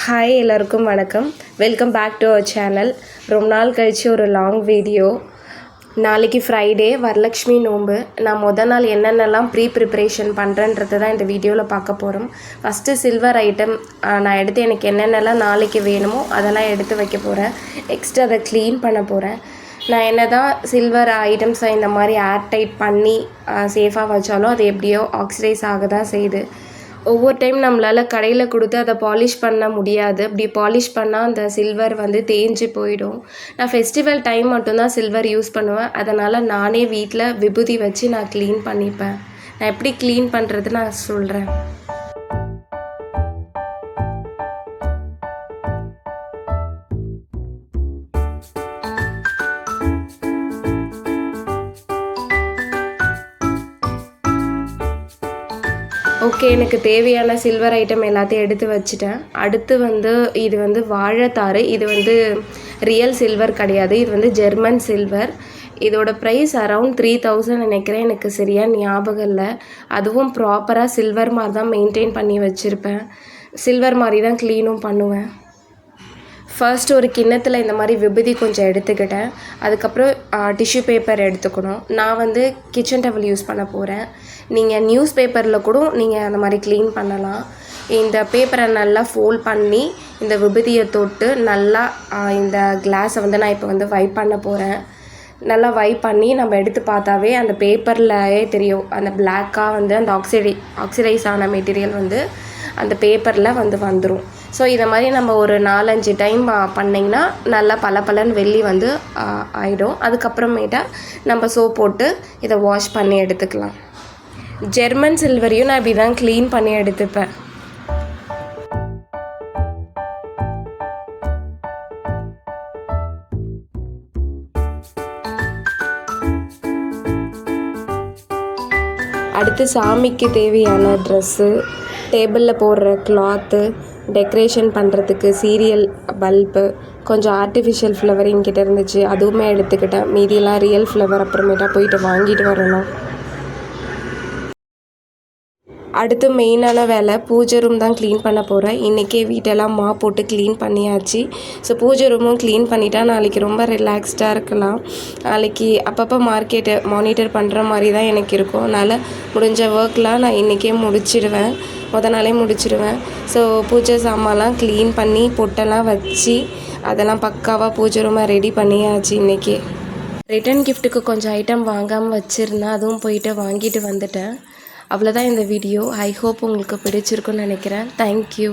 Hi எல்லாருக்கும் வணக்கம். Welcome back to our channel. ரொம்ப நாள் கழித்து ஒரு லாங் வீடியோ. நாளைக்கு ஃப்ரைடே வரலக்ஷ்மி நோன்பு. நான் நாள் என்னென்னலாம் ப்ரிப்ரேஷன் பண்ணுறேன்றது தான் இந்த வீடியோவில் பார்க்க போகிறோம். ஃபஸ்ட்டு சில்வர் ஐட்டம் நான் எடுத்து எனக்கு என்னென்னலாம் நாளைக்கு வேணுமோ அதெல்லாம் எடுத்து வைக்க போகிறேன். நெக்ஸ்ட்டு அதை க்ளீன் பண்ண போகிறேன். நான் என்ன தான் சில்வர் ஐட்டம்ஸை இந்த மாதிரி ஏர் டைட் பண்ணி சேஃபாக வச்சாலும் அது எப்படியோ ஆக்சிடைஸ் ஆக தான் செய்யுது. ஒவ்வொரு டைம் நம்மளால் கடையில் கொடுத்து அதை பாலிஷ் பண்ண முடியாது. அப்படி பாலிஷ் பண்ணால் அந்த சில்வர் தேஞ்சு போயிடும். நான் ஃபெஸ்டிவல் டைம் மட்டும்தான் சில்வர் யூஸ் பண்ணுவேன். அதனால் நானே வீட்டில் விபூதி வச்சு நான் க்ளீன் பண்ணிப்பேன். நான் எப்படி க்ளீன் பண்ணுறது நான் சொல்கிறேன். ஓகே, எனக்கு தேவையான சில்வர் ஐட்டம் எல்லாத்தையும் எடுத்து வச்சுட்டேன். அடுத்து இது வாழைத்தாறு. இது ரியல் சில்வர் கிடையாது, இது ஜெர்மன் சில்வர். இதோட ப்ரைஸ் அரவுண்ட் 3000 நினைக்கிறேன், எனக்கு சரியாக ஞாபகம் இல்லை. அதுவும் ப்ராப்பராக சில்வர் மாதிரி தான் மெயின்டைன் பண்ணி வச்சுருப்பேன். சில்வர் மாதிரி தான் க்ளீனும் பண்ணுவேன். ஃபர்ஸ்ட் ஒரு கிண்ணத்தில் இந்த மாதிரி விபூதி கொஞ்சம் எடுத்துக்கிட்டேன். அதுக்கப்புறம் டிஷ்யூ பேப்பர் எடுத்துக்கணும். நான் கிச்சன் டவல் யூஸ் பண்ண போகிறேன். நீங்கள் நியூஸ் பேப்பரில் கூட நீங்கள் அந்த மாதிரி க்ளீன் பண்ணலாம். இந்த பேப்பரை நல்லா ஃபோல்ட் பண்ணி இந்த விபூதியை தொட்டு நல்லா இந்த கிளாஸை நான் இப்போ வைப் பண்ண போகிறேன். நல்லா வைப் பண்ணி நம்ம எடுத்து பார்த்தாவே அந்த பேப்பர்லேயே தெரியும். அந்த பிளாக்காக அந்த ஆக்சிடைஸ் ஆன மெட்டீரியல் அந்த பேப்பரில் வந்துடும். ஸோ இதை மாதிரி நம்ம ஒரு 4-5 டைம் பண்ணிங்கன்னா நல்லா பலன்னு வெள்ளி ஆகிடும். அதுக்கப்புறமேட்டா நம்ம சோப் போட்டு இதை வாஷ் பண்ணி எடுத்துக்கலாம். ஜெர்மன் சில்வரையும் நான் இப்படி தான் க்ளீன் பண்ணி எடுத்துப்பேன். அடுத்து சாமிக்கு தேவையான ட்ரெஸ்ஸு, டேபிளில் போடுற கிளாத்து, டெக்கரேஷன் பண்ணுறதுக்கு சீரியல் பல்பு, கொஞ்சம் ஆர்டிஃபிஷியல் ஃப்ளவர் என்கிட்ட இருந்துச்சு, அதுவுமே எடுத்துக்கிட்டேன். மீதியெல்லாம் ரியல் ஃப்ளவர் அப்புறமேட்டா போயிட்டு வாங்கிட்டு வரணும். அடுத்து மெயினான வேலை பூஜை ரூம் தான் க்ளீன் பண்ண போகிறேன். இன்றைக்கே வீட்டெல்லாம் போட்டு க்ளீன் பண்ணியாச்சு. ஸோ பூஜை ரூமும் க்ளீன் பண்ணிட்டா நாளைக்கு ரொம்ப ரிலாக்ஸ்டாக இருக்கலாம். நாளைக்கு அப்பப்போ மார்க்கெட்டு மானிட்டர் பண்ணுற மாதிரி தான் எனக்கு இருக்கும். அதனால் முடிஞ்ச ஒர்க்லாம் நான் இன்றைக்கே முடிச்சிடுவேன். நாளே முடிச்சிடுவேன். ஸோ பூஜை சாமான்லாம் க்ளீன் பண்ணி பொட்டெல்லாம் வச்சு அதெல்லாம் பக்காவாக பூஜை ரூமை ரெடி பண்ணியாச்சு. இன்றைக்கி ரிட்டன் கிஃப்ட்டுக்கு கொஞ்சம் ஐட்டம் வாங்காமல் வச்சுருந்தேன். அதுவும் போயிட்டு வாங்கிட்டு வந்துட்டேன். அவ்வளோதான் இந்த வீடியோ. ஐ ஹோப் உங்களுக்கு பிடிச்சிருக்குன்னு நினைக்கிறேன். தேங்க்யூ.